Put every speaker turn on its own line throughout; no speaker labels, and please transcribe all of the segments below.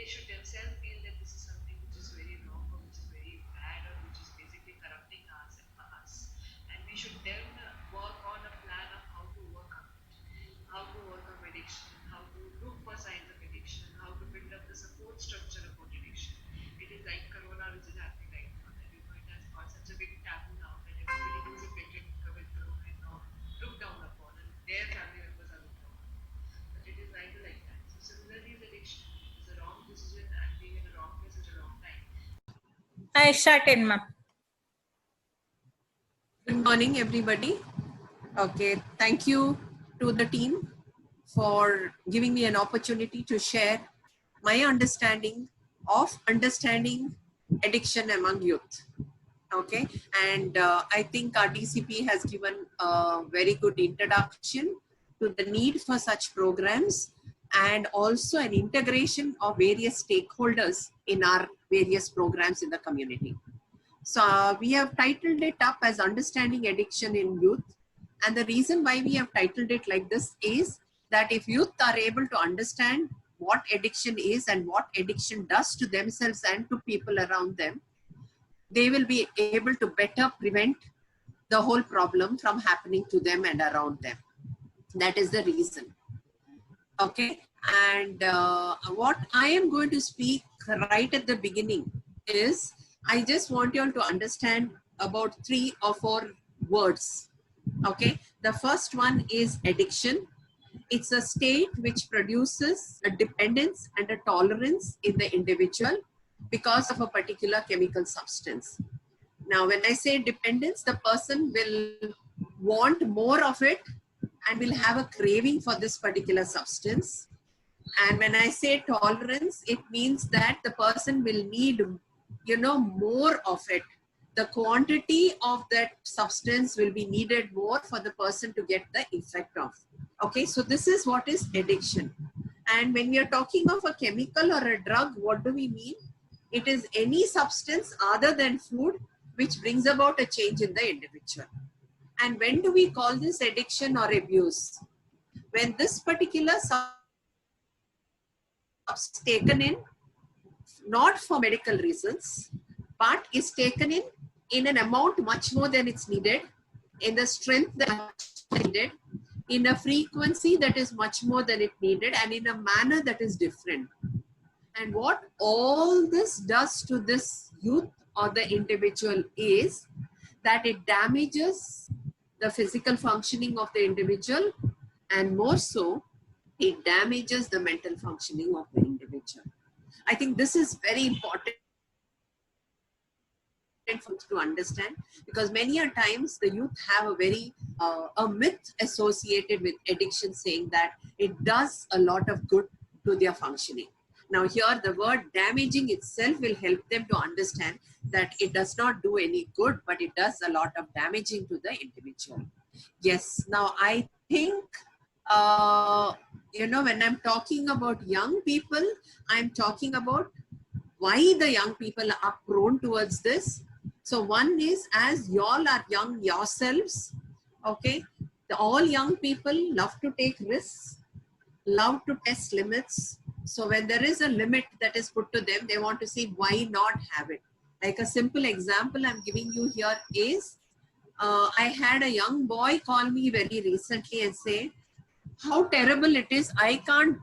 should themselves feel that this is something which is very wrong or which is very bad or which is basically corrupting us. And we should then work on a plan of how to overcome it, how to overcome addiction, how to look for signs of addiction, how to build up the support structure about addiction. It is like Corona, which is happening right now, that it has got such a big taboo now that everybody who's affected with Corona is now looked down upon, and their family members are looked down upon. But it is neither like that. So similarly, with addiction, it is a wrong decision and being in the wrong place at a wrong time.
I started, ma'am.
Good morning, everybody. Okay, thank you to the team for giving me an opportunity to share my understanding of understanding addiction among youth. Okay, and I think our DCP has given a very good introduction to the need for such programs and also an integration of various stakeholders in our various programs in the community. So we have titled it up as Understanding Addiction in Youth. And the reason why we have titled it like this is that if youth are able to understand what addiction is and what addiction does to themselves and to people around them, they will be able to better prevent the whole problem from happening to them and around them. That is the reason. Okay. And what I am going to speak right at the beginning is I just want you all to understand about 3 or 4 words. Okay. The first one is addiction. It's a state which produces a dependence and a tolerance in the individual because of a particular chemical substance. Now, when I say dependence, the person will want more of it and will have a craving for this particular substance. And when I say tolerance, it means that the person will need, more of it. The quantity of that substance will be needed more for the person to get the effect of. Okay, so this is what is addiction. And when we are talking of a chemical or a drug, what do we mean? It is any substance other than food which brings about a change in the individual. And when do we call this addiction or abuse? When this particular substance is taken in, not for medical reasons, but is taken in an amount much more than it's needed, in the strength that is needed, in a frequency that is much more than it needed, and in a manner that is different. And what all this does to this youth or the individual is that it damages the physical functioning of the individual, and more so, it damages the mental functioning of the individual. I think this is very important to understand, because many a times the youth have a very a myth associated with addiction, saying that it does a lot of good to their functioning. Now here the word damaging itself will help them to understand that it does not do any good, but it does a lot of damaging to the individual. Yes, now I think when I'm talking about young people, I'm talking about why the young people are prone towards this. So one is, as y'all are young yourselves, okay, all young people love to take risks, love to test limits. So when there is a limit that is put to them, they want to see why not have it. Like a simple example I'm giving you here is, I had a young boy call me very recently and say how terrible it is. I can't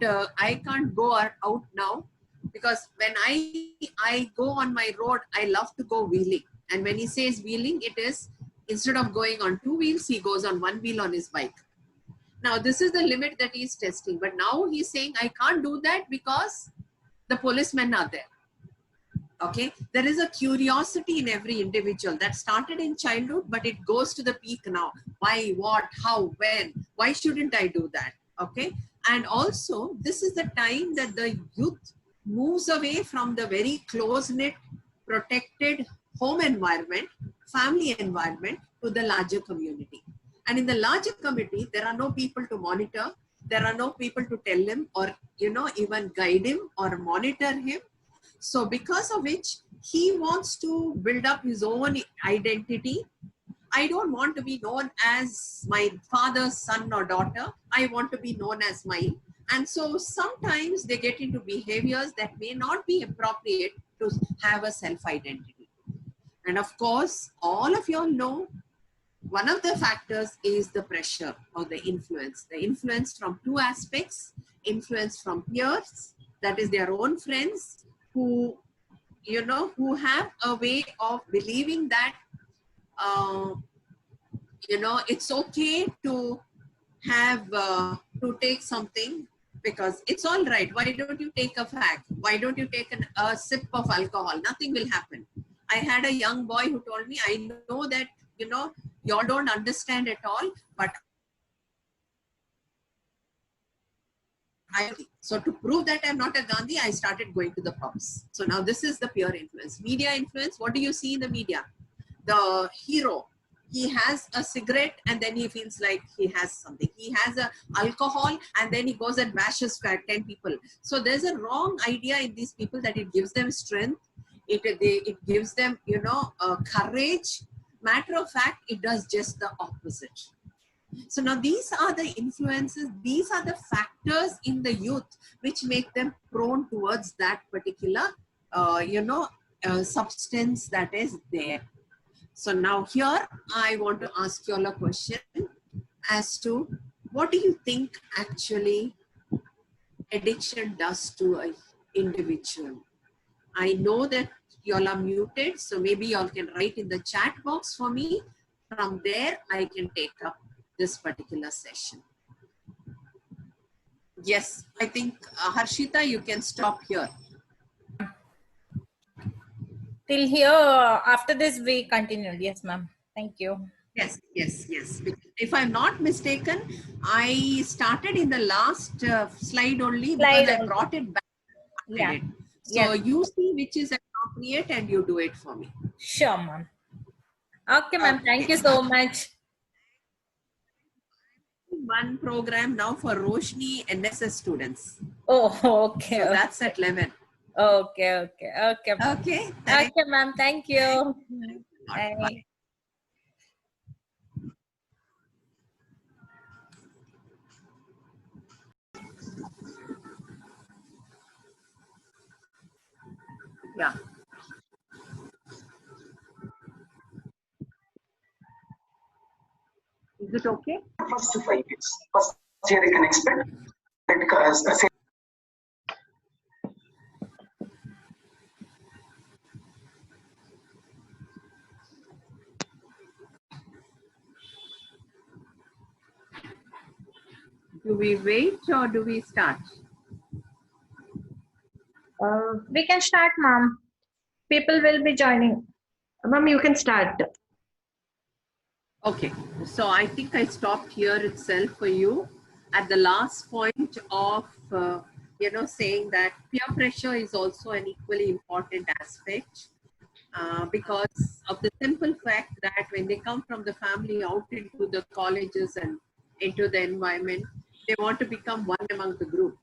go out now, because when I go on my road, I love to go wheeling. And when he says wheeling, it is instead of going on 2 wheels, he goes on 1 wheel on his bike. Now this is the limit that he's testing. But now he's saying I can't do that because the policemen are there. Okay, there is a curiosity in every individual that started in childhood, but it goes to the peak now. Why, what, how, when, why shouldn't I do that? Okay, and also this is the time that the youth moves away from the very close-knit, protected home environment, family environment, to the larger community. And in the larger community, there are no people to monitor, there are no people to tell him or even guide him or monitor him. So because of which he wants to build up his own identity. I don't want to be known as my father's son or daughter. I want to be known as mine. And so sometimes they get into behaviors that may not be appropriate to have a self-identity. And of course, all of you all know one of the factors is the pressure or the influence from two aspects: influence from peers, that is their own friends, who who have a way of believing that it's okay to have to take something because it's all right. Why don't you take a fag? Why don't you take a sip of alcohol? Nothing will happen. I had a young boy who told me, I know that y'all don't understand at all, but so to prove that I'm not a Gandhi, I started going to the pubs. So now this is the peer influence. Media influence. What do you see in the media? The hero, he has a cigarette and then he feels like he has something. He has a alcohol and then he goes and bashes 10 people. So there's a wrong idea in these people that it gives them strength. It gives them, courage. Matter of fact, it does just the opposite. So now these are the influences, these are the factors in the youth which make them prone towards that particular, substance that is there. So now here I want to ask you all a question as to what do you think actually addiction does to an individual? I know that you all are muted, so maybe you all can write in the chat box for me. From there, I can take up this particular session. Yes, I think Harshita, you can stop here.
Till here, after this we continued. Yes, ma'am. Thank you.
Yes. If I'm not mistaken, I started in the last slide only because I brought it back.
Yeah.
So you see which is appropriate and you do it for me.
Sure, ma'am. Okay, ma'am. Thank you so much.
One program now for Roshni NSS students.
Oh, okay.
So that's at 11.
Okay.
Okay.
Okay, ma'am. Thank you. Bye.
Bye. Yeah. Is it okay?
First to 5 years. First year you can expect that
Do we wait or do we start?
We can start, ma'am. People will be joining. Ma'am, you can start.
Okay, so I think I stopped here itself for you at the last point of, saying that peer pressure is also an equally important aspect because of the simple fact that when they come from the family out into the colleges and into the environment, they want to become one among the group.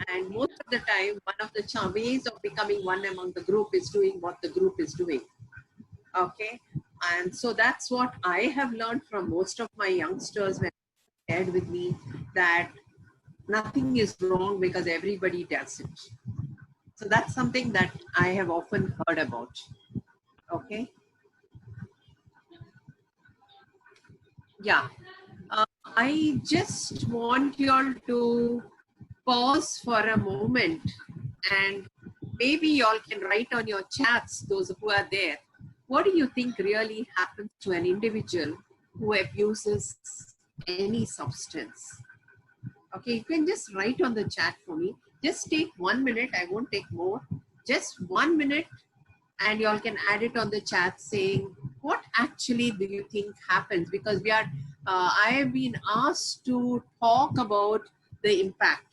And most of the time, one of the ways of becoming one among the group is doing what the group is doing. Okay, and so that's what I have learned from most of my youngsters when they shared with me that nothing is wrong because everybody does it. So that's something that I have often heard about. Okay. Yeah. I just want you all to pause for a moment and maybe you all can write on your chats, those who are there, what do you think really happens to an individual who abuses any substance? Okay, you can just write on the chat for me. Just take 1 minute, I won't take more. Just 1 minute and you all can add it on the chat saying, what actually do you think happens? Because I have been asked to talk about the impact.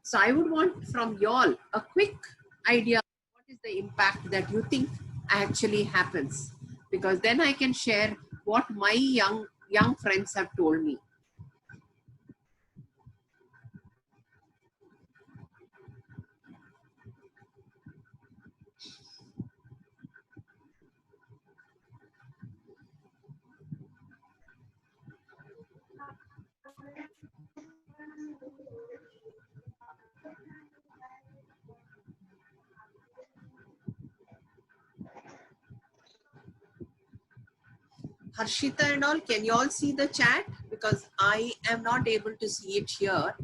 So I would want from y'all a quick idea, what is the impact that you think actually happens? Because then I can share what my young friends have told me. Harshita and all, can you all see the chat? Because I am not able to see it here.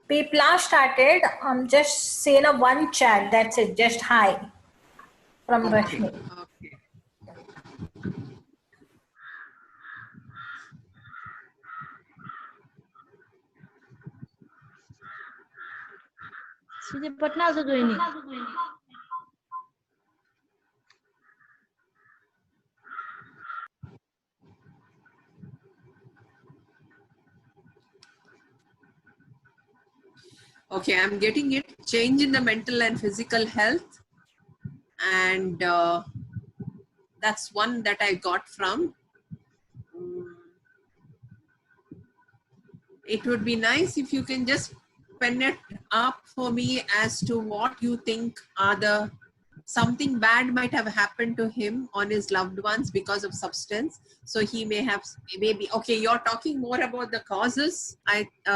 People are started. Just say a one chat. That's it. Just hi from
Okay.
Rashmi.
Okay.
Sujay Patna also joining.
Okay, I'm getting it. Change in the mental and physical health. And that's one that I got from. It would be nice if you can just pen it up for me as to what you think are the something bad might have happened to him on his loved ones because of substance. So he may have maybe, okay, you're talking more about the causes.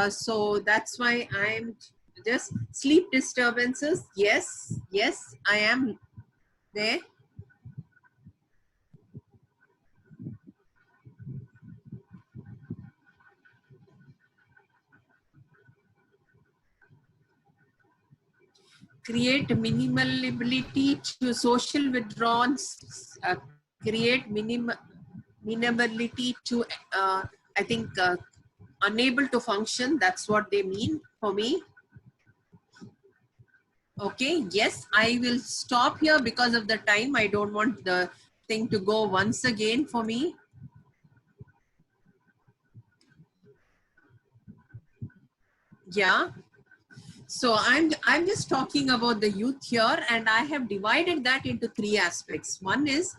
So that's why I'm just sleep disturbances. Yes, yes, I am there. Create minimality to social withdrawals, create minimality to, I think, unable to function. That's what they mean for me. Okay, yes, I will stop here because of the time. I don't want the thing to go once again for me. Yeah. So I'm just talking about the youth here, and I have divided that into three aspects. One is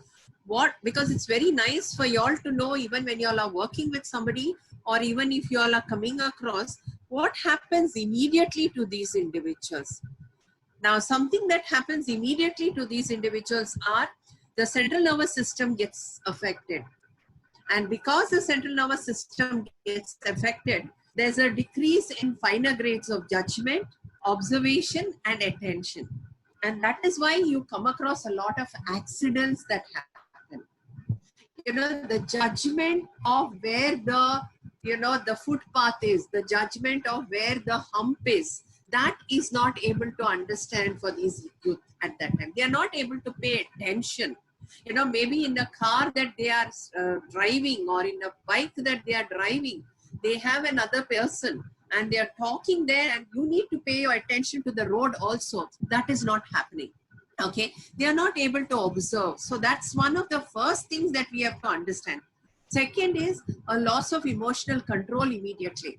because it's very nice for y'all to know, even when y'all are working with somebody, or even if y'all are coming across, what happens immediately to these individuals. Now, something that happens immediately to these individuals are the central nervous system gets affected. And because the central nervous system gets affected, there's a decrease in finer grades of judgment, observation, and attention. And that is why you come across a lot of accidents that happen. You know, the judgment of where the footpath is, the judgment of where the hump is, that is not able to understand for these youth at that time. They are not able to pay attention. You know, maybe in the car that they are driving, or in a bike that they are driving, they have another person and they are talking there, and you need to pay your attention to the road also. That is not happening. Okay, they are not able to observe. So that's one of the first things that we have to understand. Second is a loss of emotional control immediately.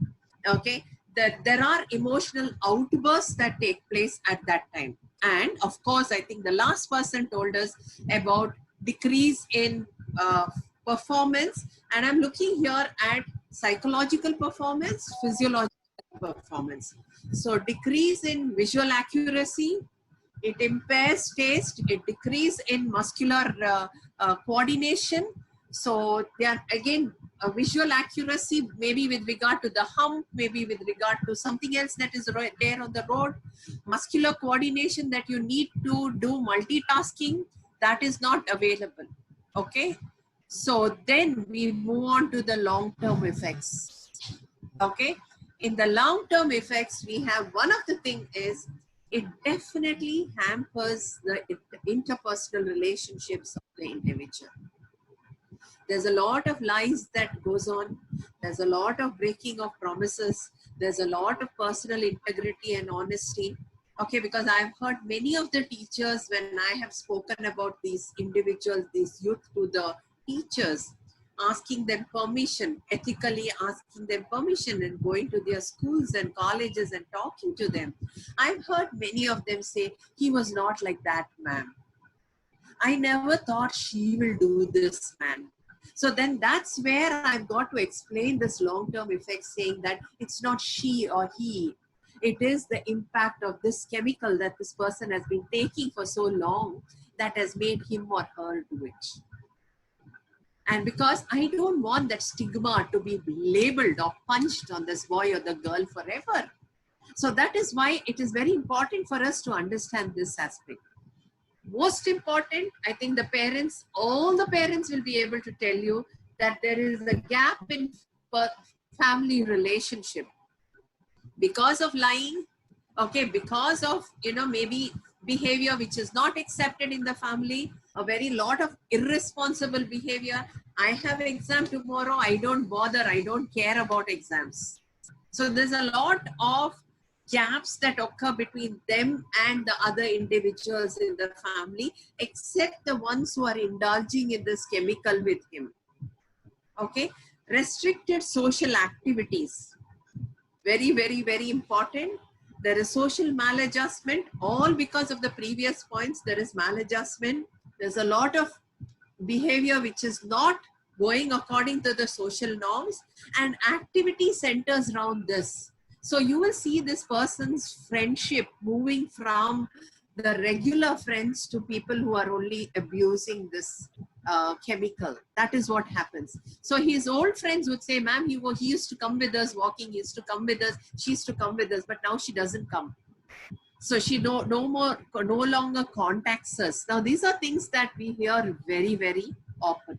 Okay, that there are emotional outbursts that take place at that time. And of course, I think the last person told us about decrease in performance, and I'm looking here at psychological performance, physiological performance. So decrease in visual accuracy, it impairs taste, it decreases in muscular coordination. So they are again visual accuracy, maybe with regard to the hump, maybe with regard to something else that is there on the road. Muscular coordination that you need to do multitasking, that is not available. Okay, so then we move on to the long-term effects. Okay, in the long-term effects, we have one of the thing is it definitely hampers the interpersonal relationships of the individual. There's a lot of lies that goes on. There's a lot of breaking of promises. There's a lot of personal integrity and honesty. Okay, because I've heard many of the teachers, when I have spoken about these individuals, these youth, to the teachers, asking them permission, ethically asking them permission, and going to their schools and colleges and talking to them. I've heard many of them say, he was not like that, ma'am. I never thought she will do this, man. So then that's where I've got to explain this long-term effect, saying that it's not she or he. It is the impact of this chemical that this person has been taking for so long that has made him or her do it. And because I don't want that stigma to be labeled or punched on this boy or the girl forever. So that is why it is very important for us to understand this aspect. Most important, I think the parents, all the parents will be able to tell you that there is a gap in family relationship because of lying, okay, because of, maybe behavior which is not accepted in the family, a very lot of irresponsible behavior. I have an exam tomorrow, I don't bother, I don't care about exams. So there's a lot of gaps that occur between them and the other individuals in the family, except the ones who are indulging in this chemical with him. Okay, restricted social activities. Very, very, very important. There is social maladjustment, all because of the previous points. There is maladjustment. There's a lot of behavior which is not going according to the social norms, and activity centers around this. So you will see this person's friendship moving from the regular friends to people who are only abusing this chemical. That is what happens. So his old friends would say, ma'am, he used to come with us walking, he used to come with us, she used to come with us, but now she doesn't come. So she no longer contacts us. Now these are things that we hear very, very often.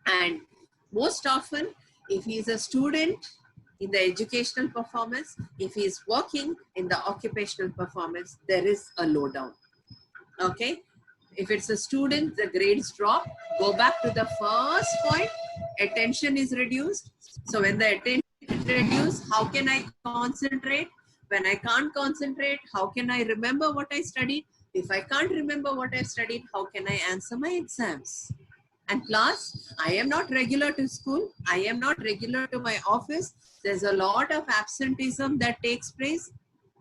And most often, if he is a student in the educational performance, if he is working in the occupational performance, there is a lowdown. Okay. If it's a student, the grades drop. Go back to the first point. Attention is reduced. So when the attention is reduced, how can I concentrate? When I can't concentrate, how can I remember what I studied? If I can't remember what I studied, how can I answer my exams? And plus, I am not regular to school. I am not regular to my office. There's a lot of absenteeism that takes place.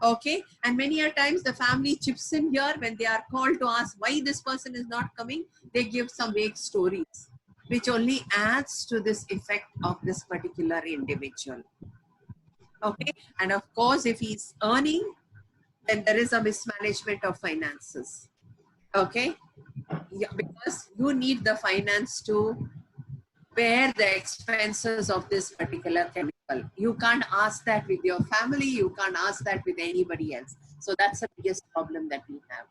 Okay. And many a times the family chips in here when they are called to ask why this person is not coming. They give some vague stories, which only adds to this effect of this particular individual. Okay. And of course, if he's earning, then there is a mismanagement of finances. Okay. Yeah, because you need the finance to bear the expenses of this particular chemical. You can't ask that with your family. You can't ask that with anybody else. So that's the biggest problem that we have.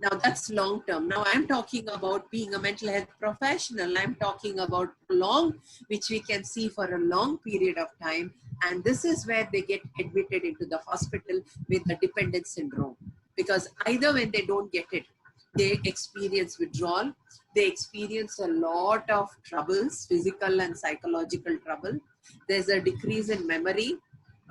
Now that's long term. Now I'm talking about being a mental health professional. I'm talking about long, which we can see for a long period of time. And this is where they get admitted into the hospital with the dependence syndrome. Because either when they don't get it, they experience withdrawal, they experience a lot of troubles, physical and psychological trouble. There's a decrease in memory,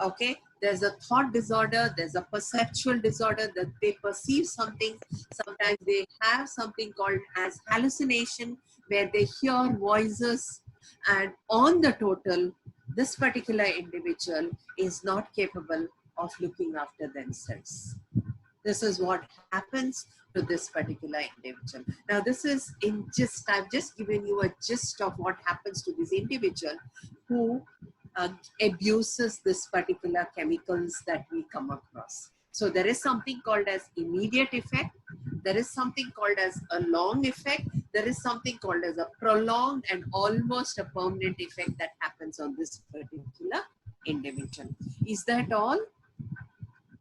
okay? There's a thought disorder, there's a perceptual disorder that they perceive something. Sometimes they have something called as hallucination, where they hear voices, and on the total, this particular individual is not capable of looking after themselves. This is what happens to this particular individual. Now, this is in just, I've just given you a gist of what happens to this individual who abuses this particular chemicals that we come across. So there is something called as immediate effect. There is something called as a long effect. There is something called as a prolonged and almost a permanent effect that happens on this particular individual. Is that all?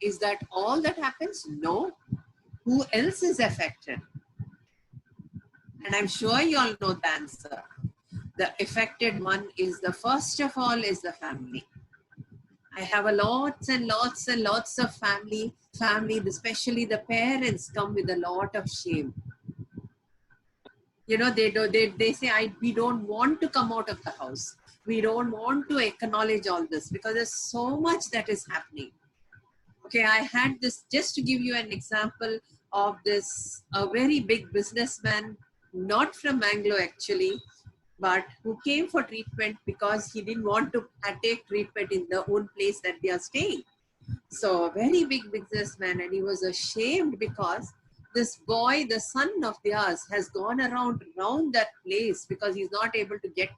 Is that all that happens? No. Who else is affected? And I'm sure you all know the answer. The affected one is the first of all is the family. I have a lots and lots and lots of family, especially the parents come with a lot of shame. You know, they say, we don't want to come out of the house. We don't want to acknowledge all this because there's so much that is happening. Okay, I had this, just to give you an example of this, a very big businessman, not from Bangalore actually, but who came for treatment because he didn't want to take treatment in the own place that they are staying. So a very big businessman, and he was ashamed because this boy, the son of theirs, has gone around that place because he's not able to get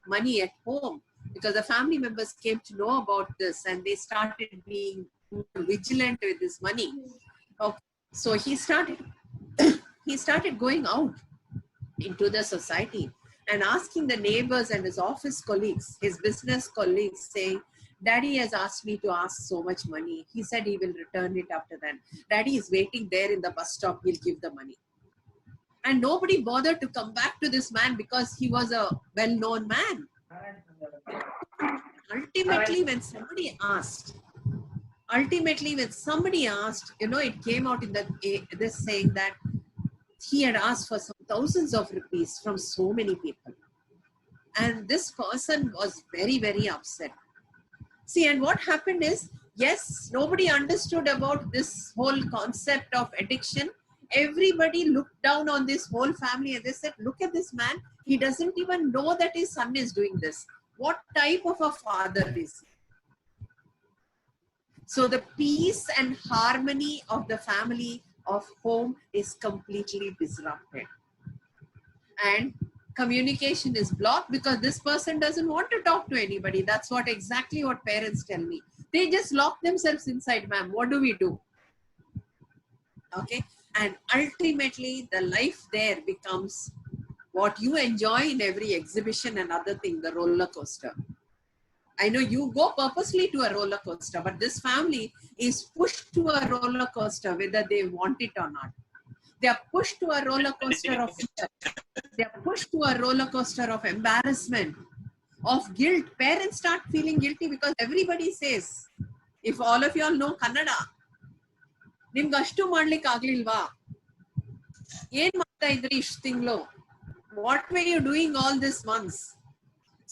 money at home, because the family members came to know about this and they started being vigilant with this money. Okay. So he started going out. into the society, and asking the neighbors and his office colleagues, his business colleagues, saying, Daddy has asked me to ask so much money. He said he will return it after that. Daddy is waiting there in the bus stop. He'll give the money. And nobody bothered to come back to this man because he was a well-known man. Ultimately, when somebody asked, it came out in this saying that he had asked for some thousands of rupees from so many people. And this person was very, very upset. See, and what happened is, yes, nobody understood about this whole concept of addiction. Everybody looked down on this whole family and they said, look at this man. He doesn't even know that his son is doing this. What type of a father is he? So the peace and harmony of the family, of home, is completely disrupted. And communication is blocked because this person doesn't want to talk to anybody. That's exactly what parents tell me. They just lock themselves inside, ma'am. What do we do? Okay. And ultimately, the life there becomes what you enjoy in every exhibition and other thing, the roller coaster. I know you go purposely to a roller coaster, but this family is pushed to a roller coaster whether they want it or not. They are pushed to a roller coaster of fear. They are pushed to a roller coaster of embarrassment, of guilt. Parents start feeling guilty because everybody says, if all of you all know Kannada, ನಿಮ್ಗೆ ಅಷ್ಟು ಮಾಡ್ಲಿಕ್ಕೆ ಆಗ್ಲಿಲ್ವಾ? ಏನ್ ಮಾಡ್ತಾ ಇದ್ರಿ ಇಷ್ಟು ತಿಂಗಳು? What were you doing all these months?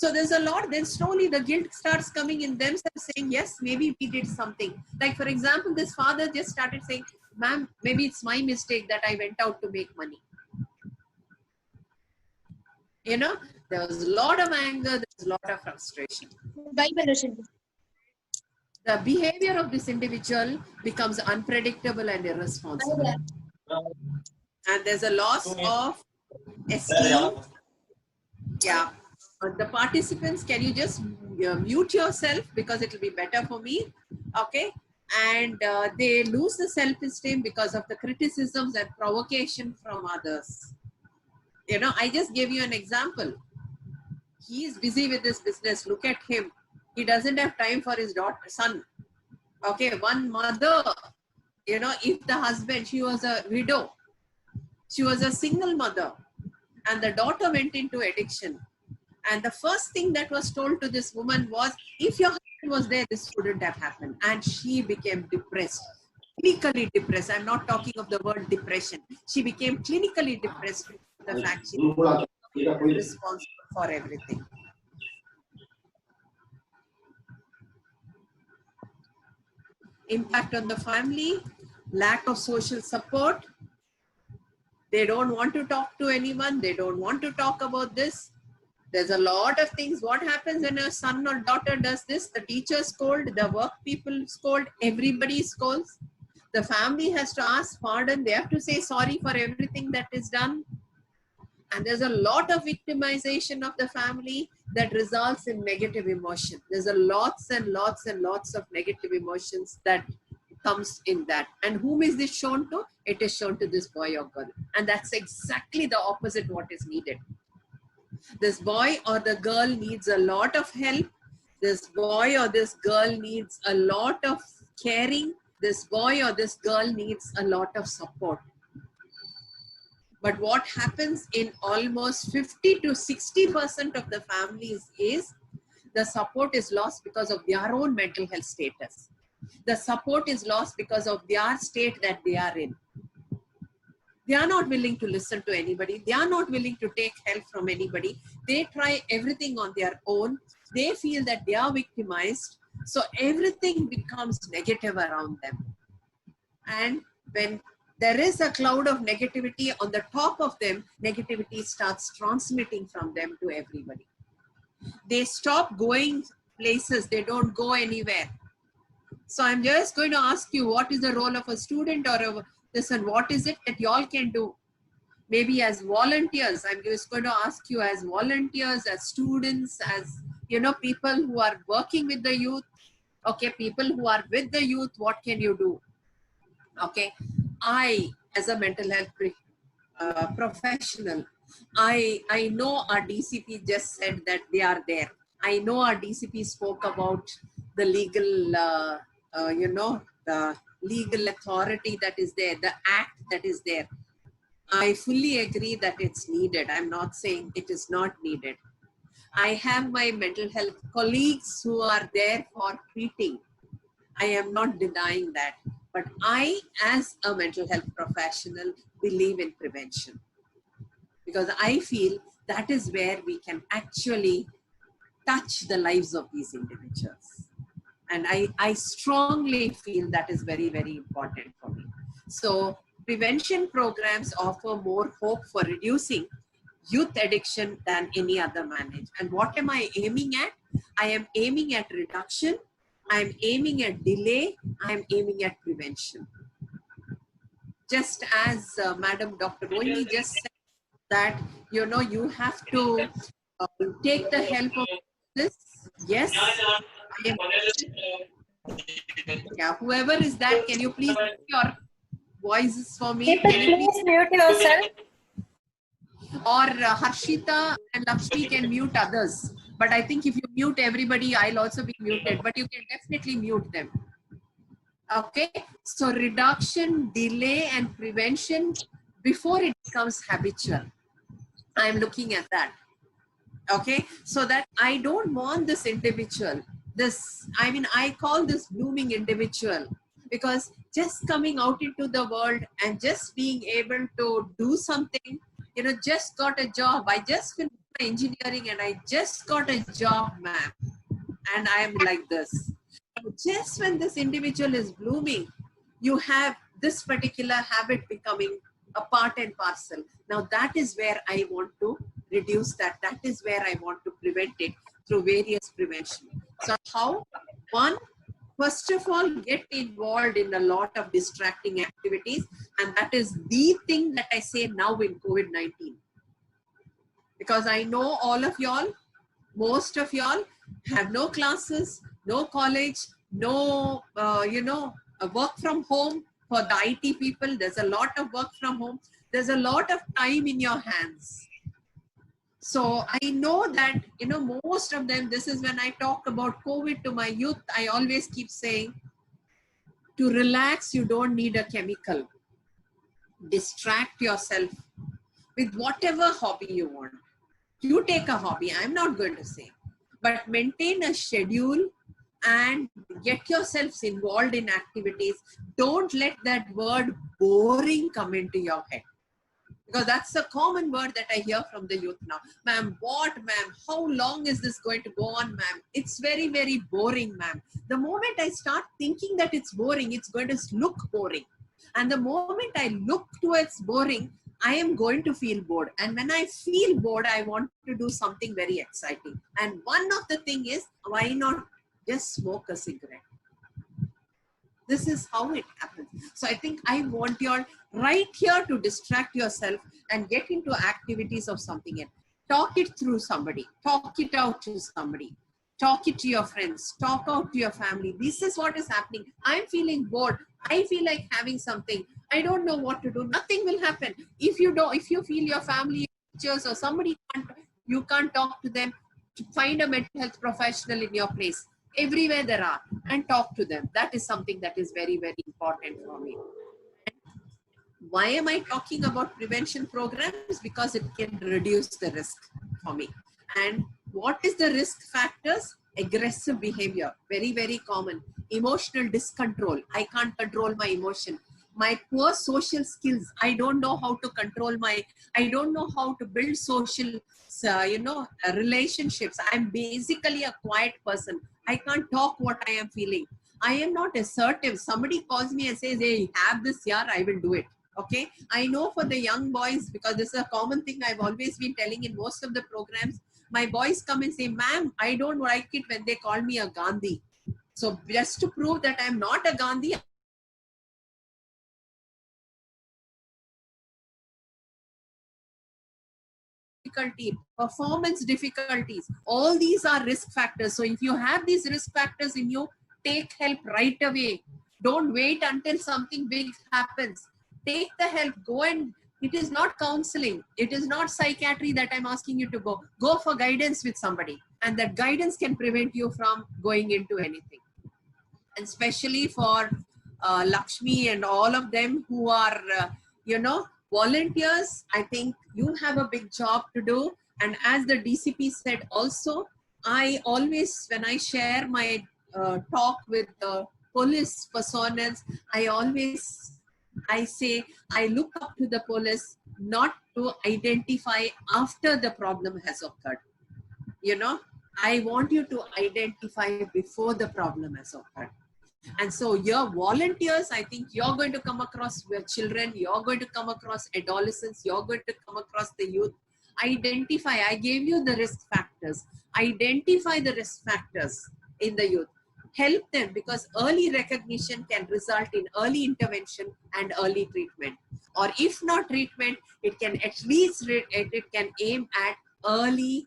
So there's a lot, then slowly the guilt starts coming in themselves saying, yes, maybe we did something. Like for example, this father just started saying, ma'am, maybe it's my mistake that I went out to make money. You know, there was a lot of anger, there was a lot of frustration. The behavior of this individual becomes unpredictable and irresponsible. And there's a loss of esteem. Yeah. The participants, can you just mute yourself because it will be better for me? Okay. And they lose the self-esteem because of the criticisms and provocation from others. You know, I just gave you an example. He is busy with this business. Look at him. He doesn't have time for his son. Okay, one mother, you know, if the husband, she was a widow. She was a single mother. And the daughter went into addiction. And the first thing that was told to this woman was, if your husband was there, this wouldn't have happened. And she became depressed, clinically depressed. I'm not talking of the word depression. She became clinically depressed with the fact she was responsible for everything. Impact on the family, lack of social support. They don't want to talk to anyone. They don't want to talk about this. There's a lot of things. What happens when a son or daughter does this? The teacher scold, the work people scold, everybody scolds. The family has to ask pardon. They have to say sorry for everything that is done. And there's a lot of victimization of the family that results in negative emotion. There's a lots and lots and lots of negative emotions that comes in that. And whom is this shown to? It is shown to this boy or girl. And that's exactly the opposite what is needed. This boy or the girl needs a lot of help. This boy or this girl needs a lot of caring. This boy or this girl needs a lot of support. But what happens in almost 50 to 60% of the families is the support is lost because of their own mental health status. The support is lost because of their state that they are in. They are not willing to listen to anybody. They are not willing to take help from anybody. They try everything on their own. They feel that they are victimized. So everything becomes negative around them. And when there is a cloud of negativity on the top of them, negativity starts transmitting from them to everybody. They stop going places. They don't go anywhere. So I'm just going to ask you, what is the role of a student or a this, and what is it that y'all can do? Maybe as volunteers, I'm just going to ask you as volunteers, as students, as, you know, people who are working with the youth. Okay, people who are with the youth, what can you do? Okay, I, as a mental health professional, I know our DCP just said that they are there. I know our DCP spoke about the legal, the legal authority that is there, the act that is there. I fully agree that it's needed. I'm not saying it is not needed. I have my mental health colleagues who are there for treating. I am not denying that. But I, as a mental health professional, believe in prevention. Because I feel that is where we can actually touch the lives of these individuals. And I strongly feel that is very, very important for me. So prevention programs offer more hope for reducing youth addiction than any other manage. And what am I aiming at? I am aiming at reduction. I'm aiming at delay. I'm aiming at prevention. Just as Madam Dr. Rohini just said that, you know, you have to take the help of this. Yes. Yeah, whoever is that, can you please mute your voices for me?
People,
Can you
please mute yourself.
or Harshita and Lakshmi can mute others. But I think if you mute everybody, I'll also be muted. But you can definitely mute them. Okay. So reduction, delay, and prevention before it becomes habitual. I'm looking at that. Okay. So that I don't want this individual. I call this blooming individual, because just coming out into the world and just being able to do something, you know, just got a job. I just finished my engineering and I just got a job, ma'am. And I am like this. Just when this individual is blooming, you have this particular habit becoming a part and parcel. Now that is where I want to reduce that. That is where I want to prevent it through various prevention. So how? One, first of all, get involved in a lot of distracting activities. And that is the thing that I say now in COVID-19. Because I know all of y'all, most of y'all have no classes, no college, no, work from home. For the IT people, there's a lot of work from home. There's a lot of time in your hands. So I know that, you know, most of them, this is when I talk about COVID to my youth, I always keep saying, to relax, you don't need a chemical. Distract yourself with whatever hobby you want. You take a hobby, I'm not going to say, but maintain a schedule and get yourselves involved in activities. Don't let that word boring come into your head. Because that's a common word that I hear from the youth now. Ma'am, what, ma'am? How long is this going to go on, ma'am? It's very, very boring, ma'am. The moment I start thinking that it's boring, it's going to look boring. And the moment I look towards boring, I am going to feel bored. And when I feel bored, I want to do something very exciting. And one of the thing is, why not just smoke a cigarette? This is how it happens. So I think I want you all right here to distract yourself and get into activities of something else. Talk it through somebody. Talk it out to somebody. Talk it to your friends. Talk out to your family. This is what is happening. I'm feeling bored. I feel like having something. I don't know what to do. Nothing will happen. If you feel your family teachers or somebody you can't talk to them, find a mental health professional in your place. Everywhere there are, and talk to them. That is something that is very, very important for me. Why am I talking about prevention programs? Because it can reduce the risk for me. And what is the risk factors? Aggressive behavior, very, very common. Emotional discontrol. I can't control my emotion. My poor social skills. I don't know how to control I don't know how to build social, relationships. I'm basically a quiet person. I can't talk what I am feeling. I am not assertive. Somebody calls me and says, hey, have this here, I will do it. Okay. I know for the young boys, because this is a common thing I've always been telling in most of the programs, my boys come and say, ma'am, I don't like it when they call me a Gandhi. So just to prove that I'm not a Gandhi, performance difficulties, all these are risk factors. So if you have these risk factors in you, take help right away. Don't wait until something big happens. Take the help. Go and It is not counseling. It is not psychiatry that I'm asking you to go. Go for guidance with somebody. And that guidance can prevent you from going into anything. And especially for Lakshmi and all of them who are, volunteers, I think you have a big job to do. And as the DCP said also, I always, when I share my talk with the police personnel, I say, I look up to the police not to identify after the problem has occurred. I want you to identify before the problem has occurred. And so your volunteers, I think you're going to come across your children, you're going to come across adolescents, you're going to come across the youth. Identify, I gave you the risk factors. Identify the risk factors in the youth. Help them, because early recognition can result in early intervention and early treatment. Or if not treatment, it can at least, it can aim at early,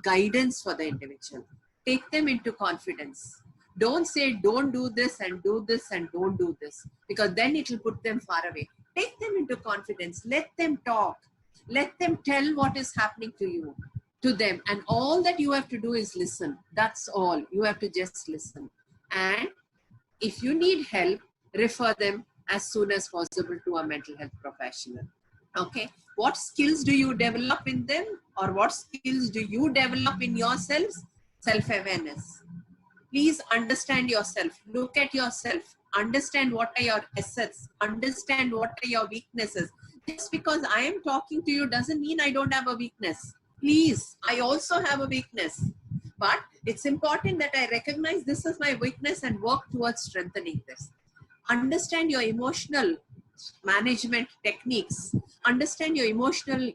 guidance for the individual. Take them into confidence. Don't say, don't do this and do this and don't do this, because then it will put them far away. Take them into confidence. Let them talk. Let them tell what is happening to you, to them. And all that you have to do is listen. That's all. You have to just listen. And if you need help, refer them as soon as possible to a mental health professional. Okay. What skills do you develop in them, or what skills do you develop in yourselves? Self-awareness. Please understand yourself. Look at yourself. Understand what are your assets. Understand what are your weaknesses. Just because I am talking to you doesn't mean I don't have a weakness. Please, I also have a weakness. But it's important that I recognize this is my weakness and work towards strengthening this. Understand your emotional management techniques. Understand your emotional,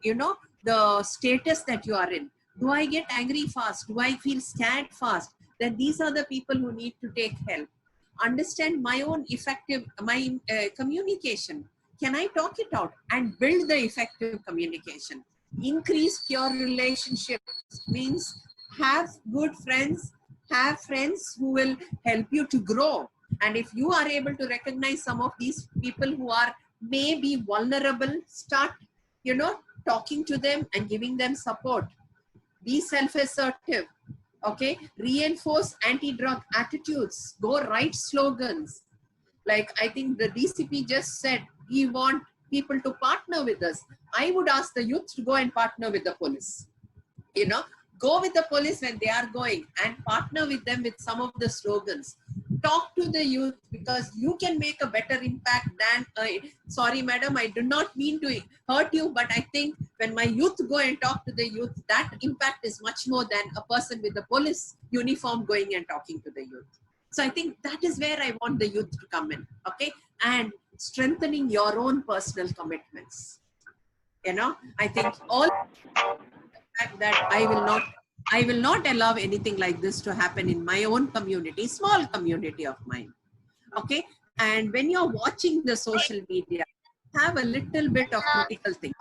the status that you are in. Do I get angry fast? Do I feel scared fast? Then these are the people who need to take help. Understand my own communication. Can I talk it out and build the effective communication? Increase pure relationships means have good friends, have friends who will help you to grow. And if you are able to recognize some of these people who are maybe vulnerable, start, talking to them and giving them support. Be self-assertive. Okay, reinforce anti-drug attitudes. Go write slogans. Like I think the DCP just said, we want people to partner with us. I would ask the youth to go and partner with the police. Go with the police when they are going and partner with them with some of the slogans. Talk to the youth, because you can make a better impact than, sorry madam, I do not mean to hurt you, but I think when my youth go and talk to the youth, that impact is much more than a person with a police uniform going and talking to the youth. So I think that is where I want the youth to come in, okay? And strengthening your own personal commitments. I think all that I will not allow anything like this to happen in my own community, small community of mine. Okay. And when you're watching the social media, have a little bit of critical thinking.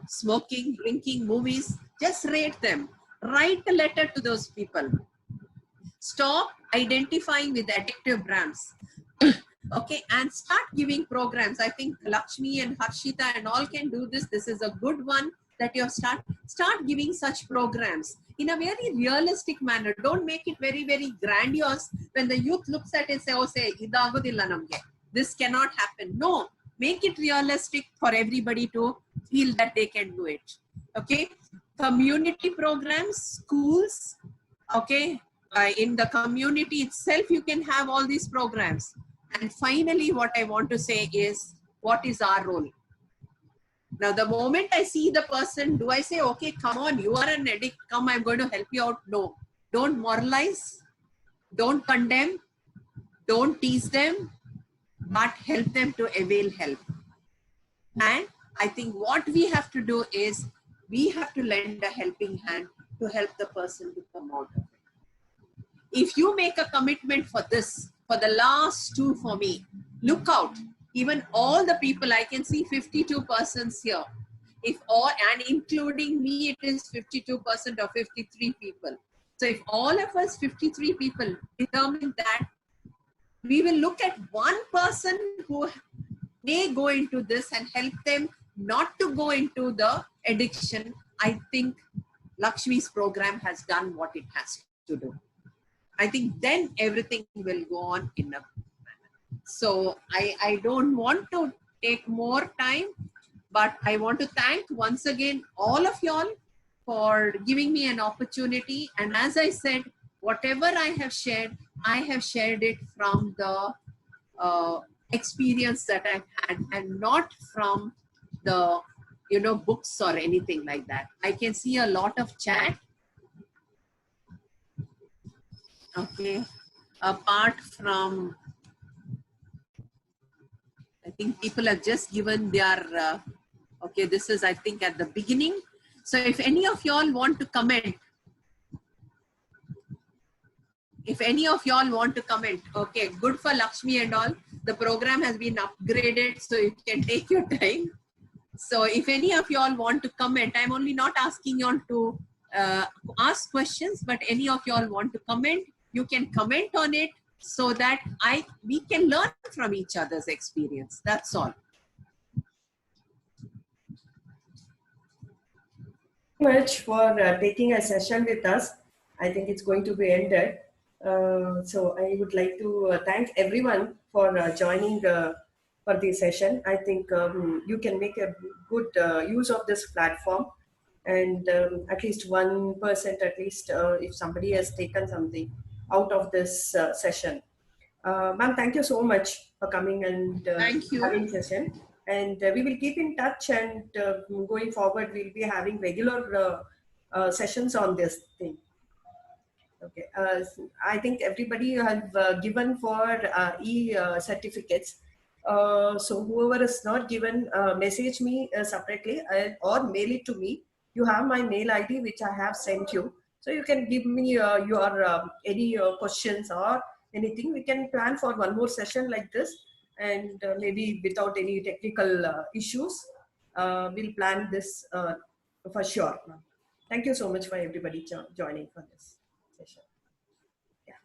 Smoking, drinking, movies, just rate them. Write a letter to those people. Stop identifying with addictive brands. Okay, and start giving programs. I think Lakshmi and Harshita and all can do this. This is a good one that you have start giving such programs in a very realistic manner. Don't make it very, very grandiose. When the youth looks at it, say, this cannot happen. No, make it realistic for everybody to feel that they can do it. Okay, community programs, schools. Okay, in the community itself, you can have all these programs. And finally, what I want to say is, what is our role? Now, the moment I see the person, do I say, okay, come on, you are an addict, come, I'm going to help you out? No. Don't moralize. Don't condemn. Don't tease them, but help them to avail help. And I think what we have to do is, we have to lend a helping hand to help the person to come out of it. If you make a commitment for this, for the last two for me, look out. Even all the people, I can see 52 persons here. If all, and including me, it is 52% or 53 people. So if all of us 53 people determine that, we will look at one person who may go into this and help them not to go into the addiction, I think Lakshmi's program has done what it has to do. I think then everything will go on in a manner. So I don't want to take more time, but I want to thank once again all of y'all for giving me an opportunity. And as I said, whatever I have shared it from the experience that I've had and not from the books or anything like that. I can see a lot of chat. Okay, apart from, I think people have just given their okay, this is I think at the beginning. So if any of y'all want to comment, okay, good for Lakshmi and all. The program has been upgraded, so you can take your time. So if any of y'all want to comment, I'm only not asking y'all to ask questions, but any of y'all want to comment, you can comment on it so that we can learn from each other's experience. That's all.
Much for taking a session with us. I think it's going to be ended. So I would like to thank everyone for joining for the session. I think you can make a good use of this platform, and at least 1%, at least if somebody has taken something out of this session. Ma'am, thank you so much for coming and
Thank you.
having session. And we will keep in touch, and going forward, we'll be having regular sessions on this thing. Okay. I think everybody have given for e-certificates. So whoever is not given, message me separately or mail it to me. You have my mail ID, which I have sent you. So you can give me your any questions or anything. We can plan for one more session like this, and maybe without any technical issues, we'll plan this for sure. Thank you so much for everybody joining for this session. Yeah.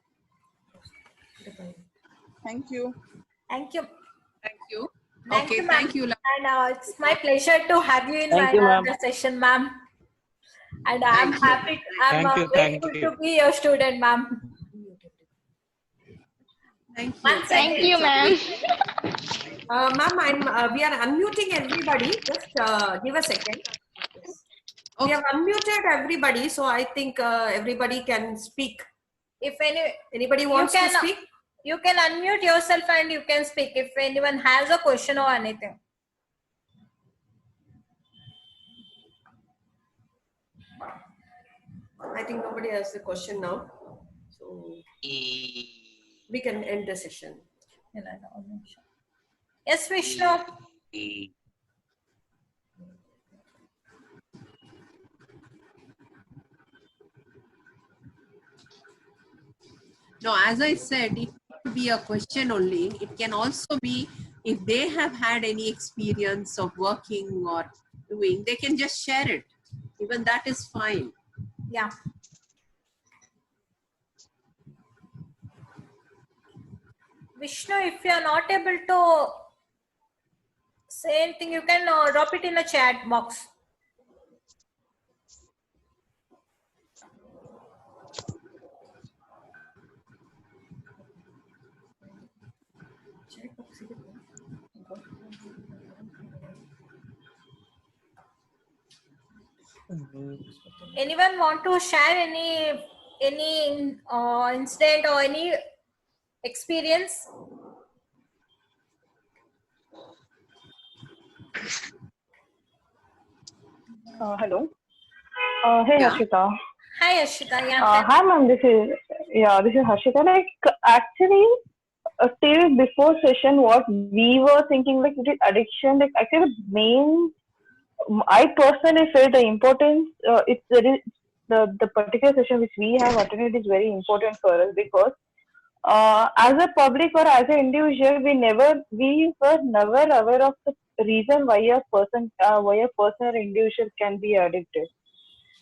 Thank you.
Thank you.
Thank you.
Thank
Okay,
you, ma'am.
thank you.
And it's my pleasure to have you in
Thank you, ma'am.
the session, ma'am. And I'm
Thank you.
happy, I'm
Thank you, thank
grateful
you.
to be your student, ma'am.
Thank you.
One
Thank
second.
you, ma'am.
Ma'am, we are unmuting everybody. Just give a second. We have unmuted everybody, so I think everybody can speak.
If
Anybody wants to speak?
you can unmute yourself and you can speak if anyone has a question or anything.
I think nobody has a question now, so we can end the session.
Yes, Vishnu.
No, as I said, it could be a question only. It can also be if they have had any experience of working or doing, they can just share it. Even that is fine.
Yeah. Vishnu, if you are not able to say anything, you can drop it in the chat box. Anyone want to share any incident or any experience?
Hello. Hey,
Yeah.
Harshita.
Hi, Ashita. Yeah.
Hi, ma'am. This is Harshita. Like, actually, till before session, what we were thinking, like, it is addiction. Like, actually, the main, I personally feel the importance. It's very the particular session which we have attended is very important for us because as a public or as an individual, we were never aware of the reason why a person or individual can be addicted.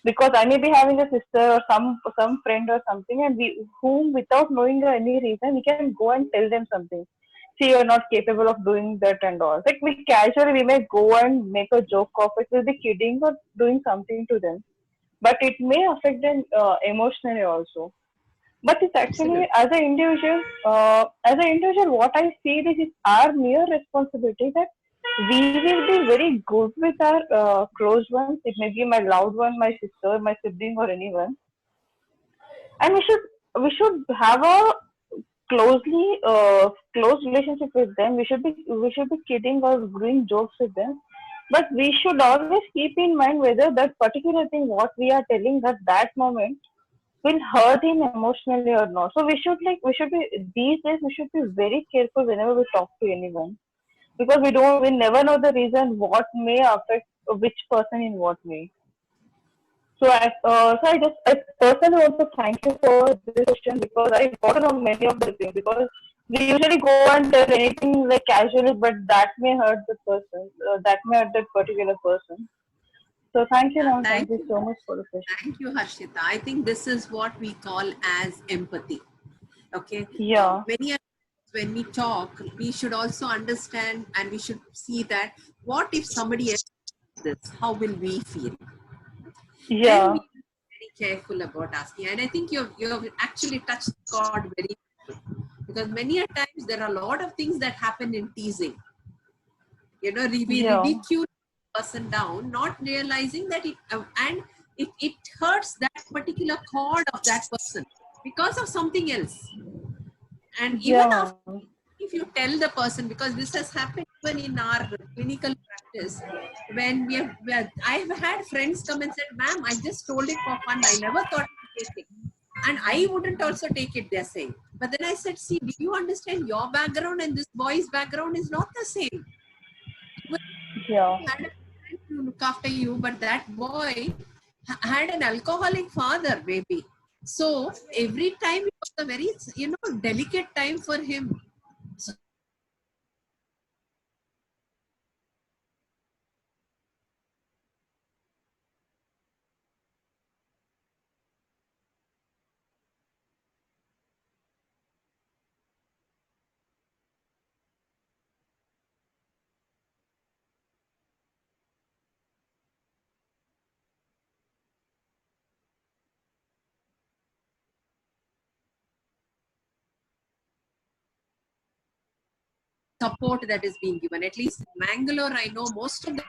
Because I may be having a sister or some friend or something, and whom without knowing any reason, we can go and tell them something. see, you're not capable of doing that and all. Like we may go and make a joke of it. We'll be kidding or doing something to them, but it may affect them emotionally also. But it's actually
Absolutely.
as an individual, what I see this is our mere responsibility that we will be very good with our close ones. It may be my loved one, my sister, my sibling, or anyone, and we should have a close relationship with them. We should be kidding or doing jokes with them, but we should always keep in mind whether that particular thing what we are telling at that moment will hurt him emotionally or not. So we should be these days we should be very careful whenever we talk to anyone, because we never know the reason what may affect which person in what way. So I personally want to thank you for this question, because I got to know many of the things, because we usually go and tell anything like casually, but that may hurt the person, that may hurt that particular person. So thank you,
Yeah,
ma'am.
thank
Thank you
you.
so much for the session.
Thank you, Harshita. I think this is what we call as empathy. Okay.
Yeah.
Many a times when we talk, we should also understand and we should see that what if somebody else does this? How will we feel? Then
Yeah.
we be very careful about asking. And I think you've actually touched God very well, because many a times there are a lot of things that happen in teasing. You know, we
Yeah.
ridicule the person down, not realizing that it hurts that particular chord of that person because of something else. And even
Yeah.
after, if you tell the person, because this has happened even in our clinical practice, when I've had friends come and said, ma'am, I just told it for fun. I never thought to take it. And I wouldn't also take it, they're saying. But then I said, see, do you understand your background and this boy's background is not the same?
Yeah.
You had a parent to look after you, but that boy had an alcoholic father, maybe. So every time it was a very, delicate time for him. So support that is being given. At least in Mangalore, I know most of the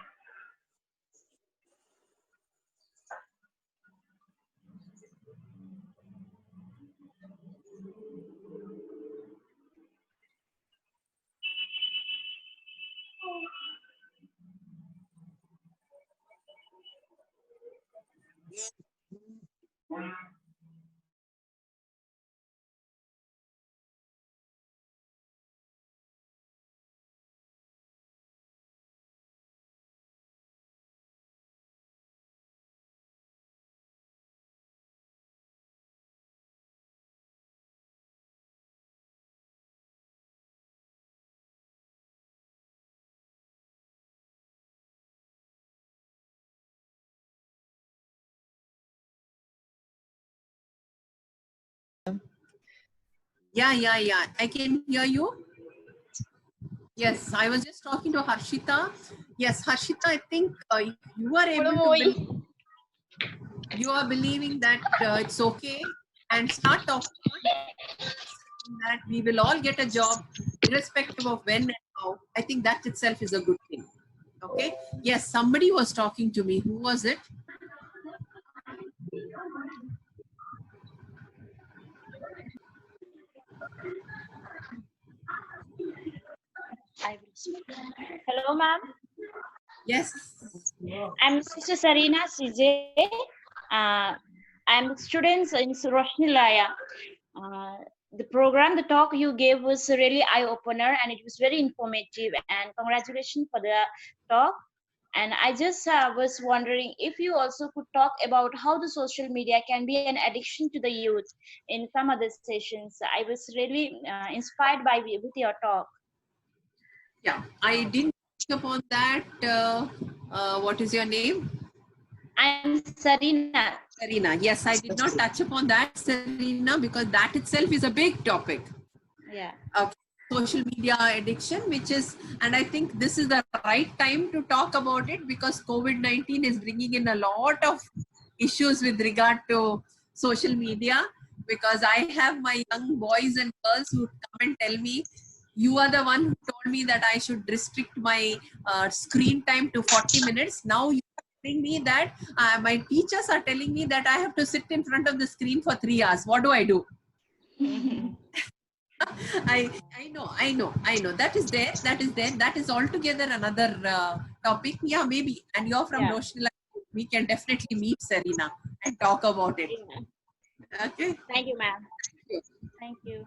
yeah. I can hear you. Yes, I was just talking to Harshita. Yes, Harshita, I think you are able to you are believing that it's okay, and start talking that we will all get a job irrespective of when and how. I think that itself is a good thing. Okay. Yes, somebody was talking to me. Who was it?
I will speak. Hello, ma'am.
Yes.
I'm Sister Sarina CJ. I'm students in Roshni Laya. The program, the talk you gave was a really eye-opener, and it was very informative. And congratulations for the talk. And I just was wondering if you also could talk about how the social media can be an addiction to the youth in some other sessions. I was really inspired with your talk.
Yeah, I didn't touch upon that. What is your name?
I'm Sarina.
Serena. Yes, I did not touch upon that, Serena, because that itself is a big topic.
Yeah.
Okay. social media addiction, which is, and I think this is the right time to talk about it because COVID-19 is bringing in a lot of issues with regard to social media. Because I have my young boys and girls who come and tell me, you are the one who told me that I should restrict my screen time to 40 minutes. Now you are telling me that my teachers are telling me that I have to sit in front of the screen for 3 hours. What do I do? I know. That is there. That is altogether another topic. Yeah, maybe. And you're from Notional. We can definitely meet, Serena, and talk about it. Okay.
Thank you, ma'am. Thank you.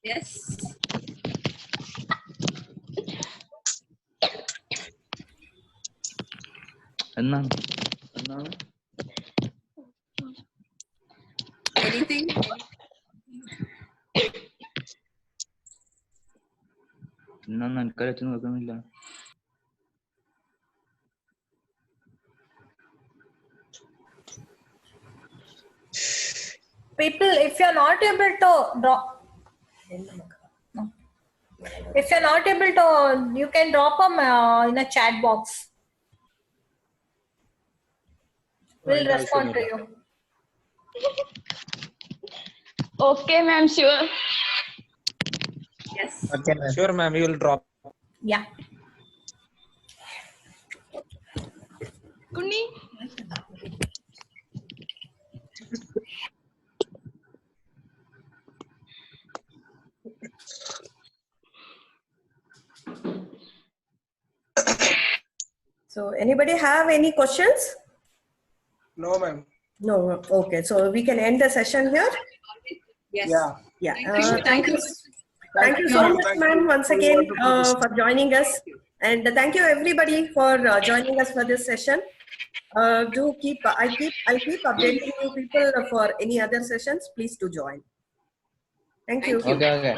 Yes. Anything?
People, if you're not able to drop, if you're not able to, you can drop them in a chat box. We'll respond to you.
Okay, ma'am, sure.
Yes.
Okay, ma'am. Sure, ma'am. We will drop.
Yeah.
Kunni?
So anybody have any questions?
No, ma'am.
No. Okay. So we can end the session here.
Yes.
Yeah.
Yeah. Thank you. Thank you so much, ma'am, once again for joining us. And thank you everybody for joining us for this session. I'll keep updating you people for any other sessions. Please do join. Thank you.
Okay.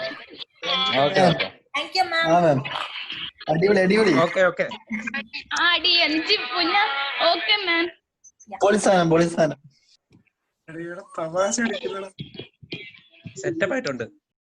Thank you, ma'am.
Okay.
Adi, Anji, Punya. Okay, ma'am.
Setup ആയിട്ടുണ്ട്.